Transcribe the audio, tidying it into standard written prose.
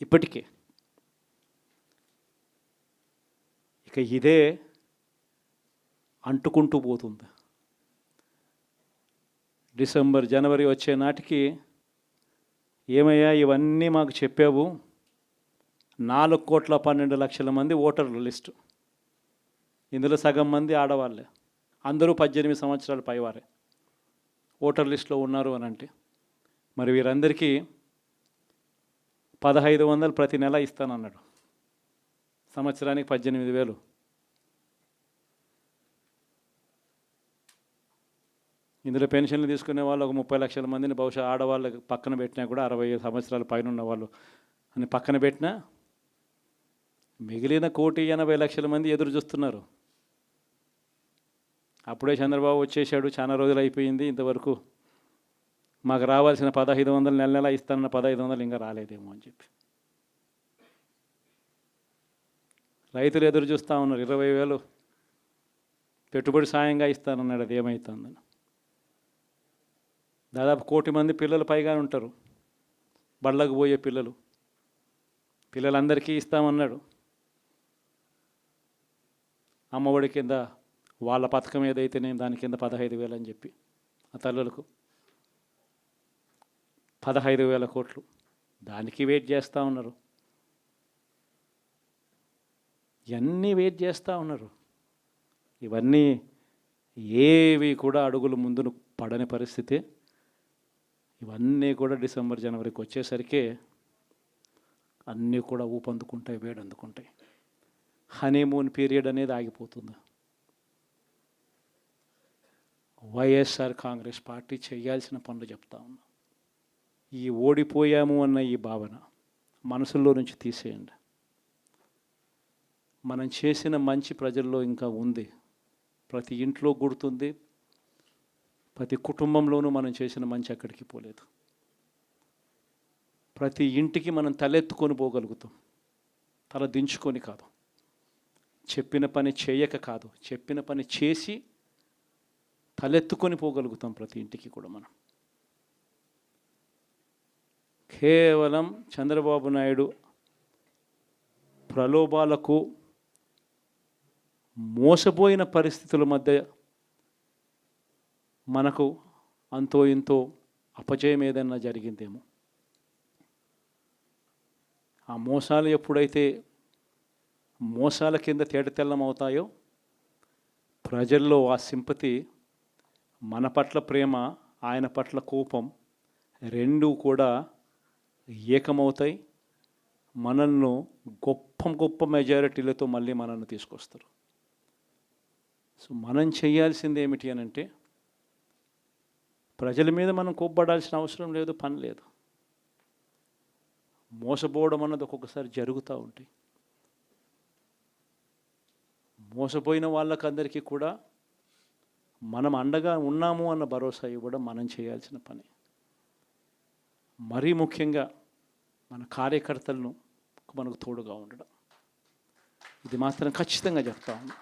ఇప్పటికే. ఇక ఇదే అంటుకుంటూ పోతుంది. డిసెంబర్ జనవరి వచ్చే నాటికి ఏమయ్యా ఇవన్నీ మాకు చెప్పావు, 4,12,00,000 మంది ఓటర్ల లిస్టు, ఇందులో సగం మంది ఆడవాళ్ళే, అందరూ 18 సంవత్సరాల పైవారే ఓటర్ లిస్టులో ఉన్నారు అని అంటే, మరి వీరందరికీ 1,500 ప్రతి నెల ఇస్తానన్నాడు, సంవత్సరానికి 18,000. ఇందులో పెన్షన్లు తీసుకునే వాళ్ళు ఒక 30 లక్షల మందిని బహుశా ఆడవాళ్ళకి పక్కన పెట్టినా కూడా 60 సంవత్సరాల పైన ఉన్న వాళ్ళు అని పక్కన పెట్టినా మిగిలిన 1,80,00,000 మంది ఎదురు చూస్తున్నారు. అప్పుడే చంద్రబాబు వచ్చేసాడు, చాలా రోజులు అయిపోయింది, ఇంతవరకు మాకు రావాల్సిన 1,500 నెల నెల ఇస్తానన్న 1,500 ఇంకా రాలేదేమో అని చెప్పి రైతులు ఎదురు చూస్తూ ఉన్నారు. 20,000 పెట్టుబడి సాయంగా ఇస్తానన్నాడు, అది ఏమవుతుందని. దాదాపు 1,00,000 మంది పిల్లలు పైగా ఉంటారు, బళ్ళకు పోయే పిల్లలందరికీ ఇస్తామన్నాడు. అమ్మఒడి కింద వాళ్ళ పథకం ఏదైతే నేను దాని కింద 15,000 అని చెప్పి ఆ తల్లులకు 15,000 కోట్లు, దానికి వెయిట్ చేస్తూ ఉన్నారు. ఇవన్నీ వెయిట్ చేస్తూ ఉన్నారు. ఇవన్నీ ఏవి కూడా అడుగులు ముందును పడని పరిస్థితి. ఇవన్నీ కూడా డిసెంబర్ జనవరికి వచ్చేసరికి అన్నీ కూడా ఊపందుకుంటాయి, వేడందుకుంటాయి. హనీమూన్ పీరియడ్ అనేది ఆగిపోతుంది. వైఎస్ఆర్ కాంగ్రెస్ పార్టీ చేయాల్సిన పనులు చెప్తా ఉన్నా. ఈ ఓడిపోయాము అన్న ఈ భావన మనసులో నుంచి తీసేయండి. మనం చేసిన మంచి ప్రజల్లో ఇంకా ఉంది, ప్రతి ఇంట్లో గుర్తుంది, ప్రతి కుటుంబంలోనూ మనం చేసిన మంచి ఎక్కడికి పోలేదు. ప్రతి ఇంటికి మనం తలెత్తుకొని పోగలుగుతాం, తల దించుకొని కాదు, చెప్పిన పని చేయక కాదు, చెప్పిన పని చేసి తలెత్తుకొని పోగలుగుతాం ప్రతి ఇంటికి కూడా. మనం కేవలం చంద్రబాబు నాయుడు ప్రలోభాలకు మోసపోయిన పరిస్థితుల మధ్య మనకు అంతో ఇంతో అపజయం ఏదైనా జరిగిందేమో. ఆ మోసాలు ఎప్పుడైతే మోసాల కింద తేటతెల్లం అవుతాయో, ప్రజల్లో ఆ సింపతి, మన పట్ల ప్రేమ, ఆయన పట్ల కోపం రెండూ కూడా ఏకమవుతాయి. మనల్ని గొప్ప మెజారిటీలతో మళ్ళీ మనల్ని తీసుకొస్తారు. సో మనం చేయాల్సింది ఏమిటి అని అంటే, ప్రజల మీద మనం కోప్పడాల్సిన అవసరం లేదు, పని లేదు. మోసపోవడం అన్నది ఒక్కొక్కసారి జరుగుతూ ఉంటాయి. మోసపోయిన వాళ్ళకందరికీ కూడా మనం అండగా ఉన్నాము అన్న భరోసా ఇవ్వడం మనం చేయాల్సిన పని. మరీ ముఖ్యంగా మన కార్యకర్తలను మనకు తోడుగా ఉండడం, ఇది మాత్రం ఖచ్చితంగా చెప్తా ఉన్నాం.